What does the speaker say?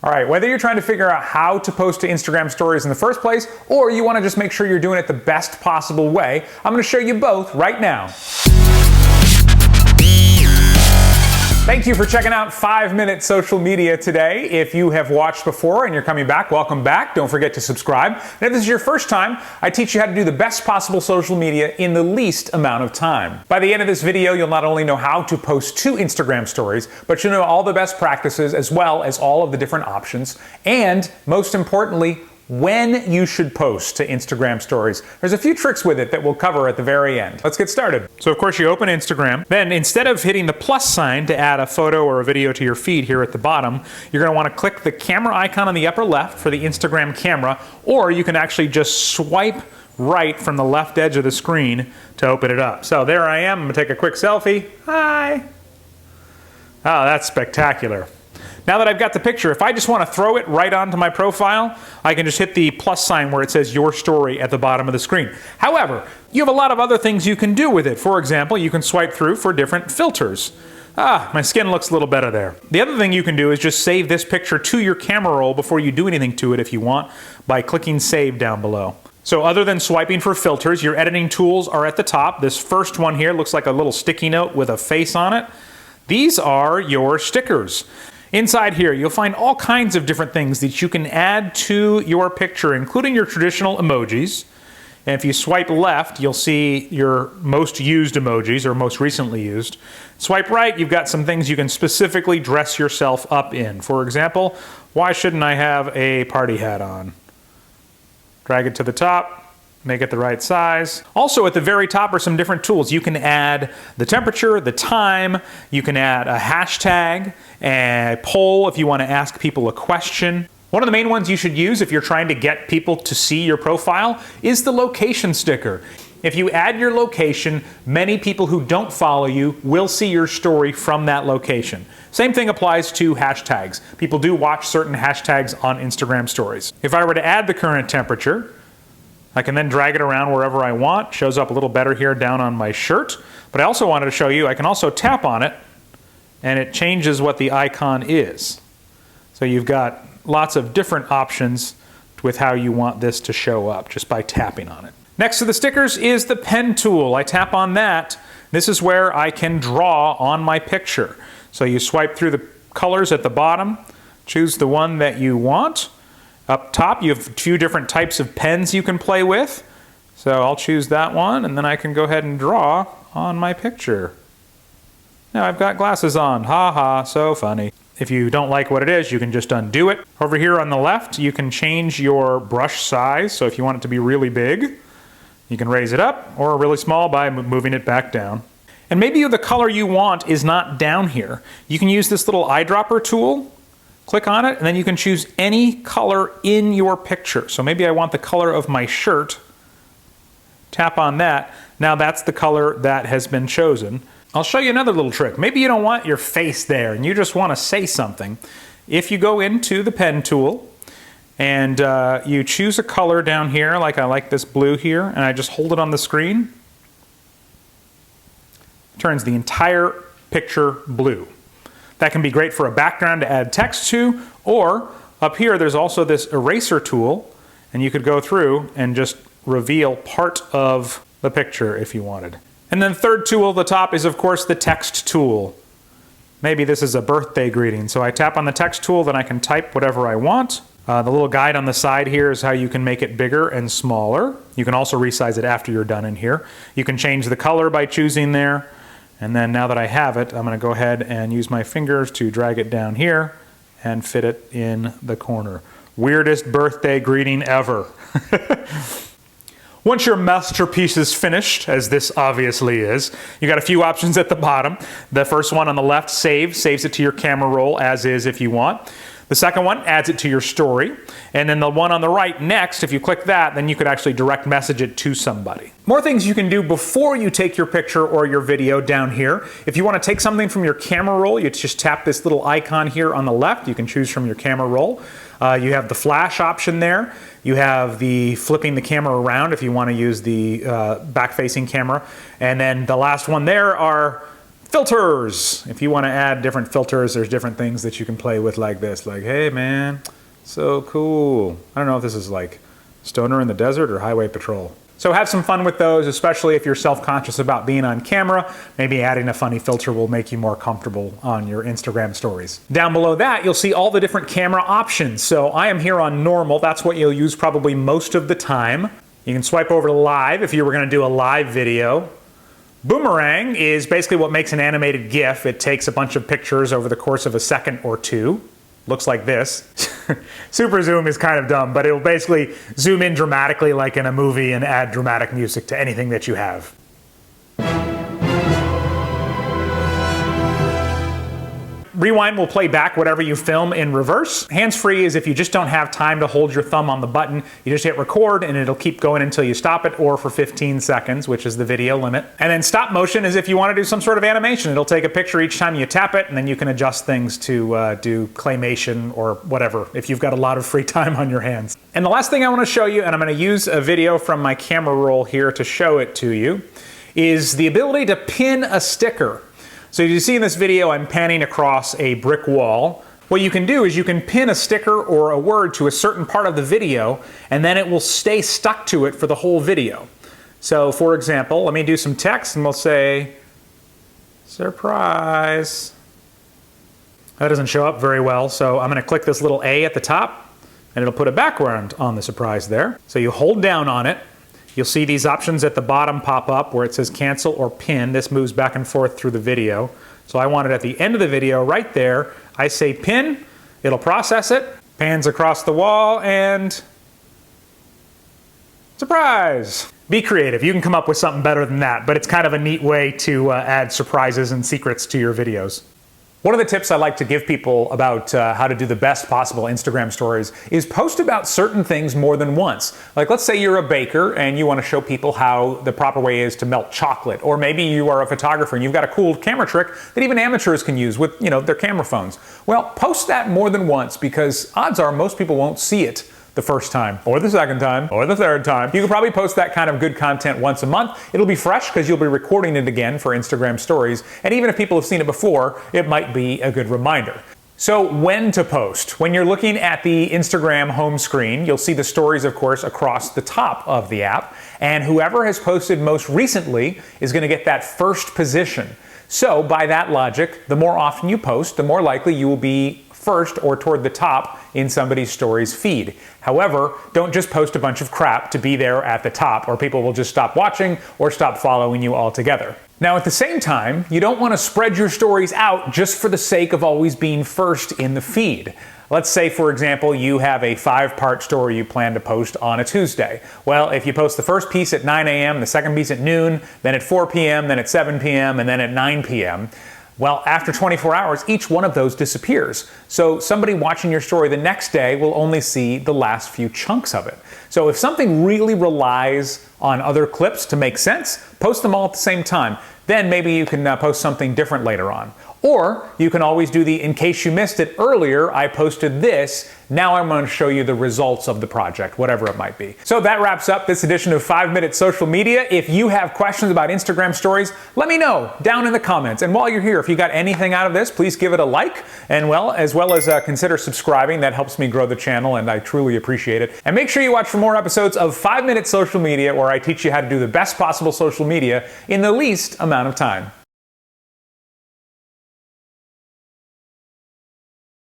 All right, whether you're trying to figure out how to post to Instagram stories in the first place, or you want to just make sure you're doing it the best possible way, I'm going to show you both right now. Thank you for checking out 5-Minute Social Media today. If you have watched before and you're coming back, welcome back. Don't forget to subscribe. And if this is your first time, I teach you how to do the best possible social media in the least amount of time. By the end of this video, you'll not only know how to post to Instagram stories, but you'll know all the best practices as well as all of the different options. And most importantly, when you should post to Instagram stories. There's a few tricks with it that we'll cover at the very end. Let's get started. So of course you open Instagram. Then instead of hitting the plus sign to add a photo or a video to your feed here at the bottom, you're going to want to click the camera icon on the upper left for the Instagram camera, or you can actually just swipe right from the left edge of the screen to open it up. So there I am. I'm going to take a quick selfie. Hi. Oh, that's spectacular. Now that I've got the picture, if I just want to throw it right onto my profile, I can just hit the plus sign where it says your story at the bottom of the screen. However, you have a lot of other things you can do with it. For example, you can swipe through for different filters. My skin looks a little better there. The other thing you can do is just save this picture to your camera roll before you do anything to it if you want by clicking save down below. So other than swiping for filters, your editing tools are at the top. This first one here looks like a little sticky note with a face on it. These are your stickers. Inside here, you'll find all kinds of different things that you can add to your picture, including your traditional emojis. And if you swipe left, you'll see your most used emojis, or most recently used. Swipe right, you've got some things you can specifically dress yourself up in. For example, why shouldn't I have a party hat on? Drag it to the top. Make it the right size. Also at the very top are some different tools. You can add the temperature, the time, you can add a hashtag, a poll if you want to ask people a question. One of the main ones you should use if you're trying to get people to see your profile is the location sticker. If you add your location, many people who don't follow you will see your story from that location. Same thing applies to hashtags. People do watch certain hashtags on Instagram stories. If I were to add the current temperature, I can then drag it around wherever I want. Shows up a little better here down on my shirt. But I also wanted to show you, I can also tap on it and it changes what the icon is. So you've got lots of different options with how you want this to show up just by tapping on it. Next to the stickers is the pen tool. I tap on that. This is where I can draw on my picture. So you swipe through the colors at the bottom, choose the one that you want. Up top, you have a few different types of pens you can play with. So I'll choose that one, and then I can go ahead and draw on my picture. Now I've got glasses on. Ha ha, so funny. If you don't like what it is, you can just undo it. Over here on the left, you can change your brush size. So if you want it to be really big, you can raise it up, or really small by moving it back down. And maybe the color you want is not down here. You can use this little eyedropper tool. Click on it, and then you can choose any color in your picture. So maybe I want the color of my shirt. Tap on that. Now that's the color that has been chosen. I'll show you another little trick. Maybe you don't want your face there and you just want to say something. If you go into the pen tool and you choose a color down here, like I like this blue here, and I just hold it on the screen, it turns the entire picture blue. That can be great for a background to add text to, or up here there's also this eraser tool, and you could go through and just reveal part of the picture if you wanted. And then third tool at the top is of course the text tool. Maybe this is a birthday greeting, so I tap on the text tool, then I can type whatever I want. The little guide on the side here is how you can make it bigger and smaller. You can also resize it after you're done in here. You can change the color by choosing there. And then now that I have it, I'm going to go ahead and use my fingers to drag it down here and fit it in the corner. Weirdest birthday greeting ever. Once your masterpiece is finished, as this obviously is, you got a few options at the bottom. The first one on the left, saves it to your camera roll as is if you want. The second one adds it to your story. And then the one on the right next, if you click that, then you could actually direct message it to somebody. More things you can do before you take your picture or your video down here. If you want to take something from your camera roll, you just tap this little icon here on the left. You can choose from your camera roll. You have the flash option there. You have the flipping the camera around if you want to use the back-facing camera. And then the last one there are Filters. If you want to add different filters, there's different things that you can play with like this. Like, hey man, so cool. I don't know if this is like Stoner in the Desert or Highway Patrol. So have some fun with those, especially if you're self-conscious about being on camera. Maybe adding a funny filter will make you more comfortable on your Instagram stories. Down below that, you'll see all the different camera options. So I am here on normal. That's what you'll use probably most of the time. You can swipe over to live if you were going to do a live video. Boomerang is basically what makes an animated GIF. It takes a bunch of pictures over the course of a second or two. Looks like this. Super zoom is kind of dumb, but it'll basically zoom in dramatically like in a movie and add dramatic music to anything that you have. Rewind will play back whatever you film in reverse. Hands-free is if you just don't have time to hold your thumb on the button. You just hit record and it'll keep going until you stop it, or for 15 seconds, which is the video limit. And then stop motion is if you want to do some sort of animation. It'll take a picture each time you tap it, and then you can adjust things to do claymation or whatever if you've got a lot of free time on your hands. And the last thing I want to show you, and I'm going to use a video from my camera roll here to show it to you, is the ability to pin a sticker. So as you see in this video, I'm panning across a brick wall. What you can do is you can pin a sticker or a word to a certain part of the video, and then it will stay stuck to it for the whole video. So for example, let me do some text and we'll say, surprise. That doesn't show up very well, so I'm going to click this little A at the top, and it'll put a background on the surprise there. So you hold down on it. You'll see these options at the bottom pop up where it says cancel or pin. This moves back and forth through the video. So I want it at the end of the video right there. I say pin, it'll process it, pans across the wall, and surprise! Be creative. You can come up with something better than that, but it's kind of a neat way to add surprises and secrets to your videos. One of the tips I like to give people about how to do the best possible Instagram stories is post about certain things more than once. Like let's say you're a baker and you want to show people how the proper way is to melt chocolate. Or maybe you are a photographer and you've got a cool camera trick that even amateurs can use with, their camera phones. Well, post that more than once because odds are most people won't see it the first time, or the second time, or the third time. You can probably post that kind of good content once a month. It'll be fresh because you'll be recording it again for Instagram stories. And even if people have seen it before, it might be a good reminder. So when to post? When you're looking at the Instagram home screen, you'll see the stories, of course, across the top of the app. And whoever has posted most recently is going to get that first position. So by that logic, the more often you post, the more likely you will be first or toward the top in somebody's stories feed. However, don't just post a bunch of crap to be there at the top, or people will just stop watching or stop following you altogether. Now at the same time, you don't want to spread your stories out just for the sake of always being first in the feed. Let's say, for example, you have a 5-part story you plan to post on a Tuesday. Well, if you post the first piece at 9 a.m., the second piece at noon, then at 4 p.m., then at 7 p.m., and then at 9 p.m., well, after 24 hours, each one of those disappears. So somebody watching your story the next day will only see the last few chunks of it. So if something really relies on other clips to make sense, post them all at the same time. Then maybe you can post something different later on. Or you can always do the, in case you missed it earlier, I posted this, now I'm going to show you the results of the project, whatever it might be. So that wraps up this edition of 5-Minute Social Media. If you have questions about Instagram stories, let me know down in the comments. And while you're here, if you got anything out of this, please give it a like, and as well as consider subscribing. That helps me grow the channel, and I truly appreciate it. And make sure you watch for more episodes of 5-Minute Social Media, where I teach you how to do the best possible social media in the least amount of time.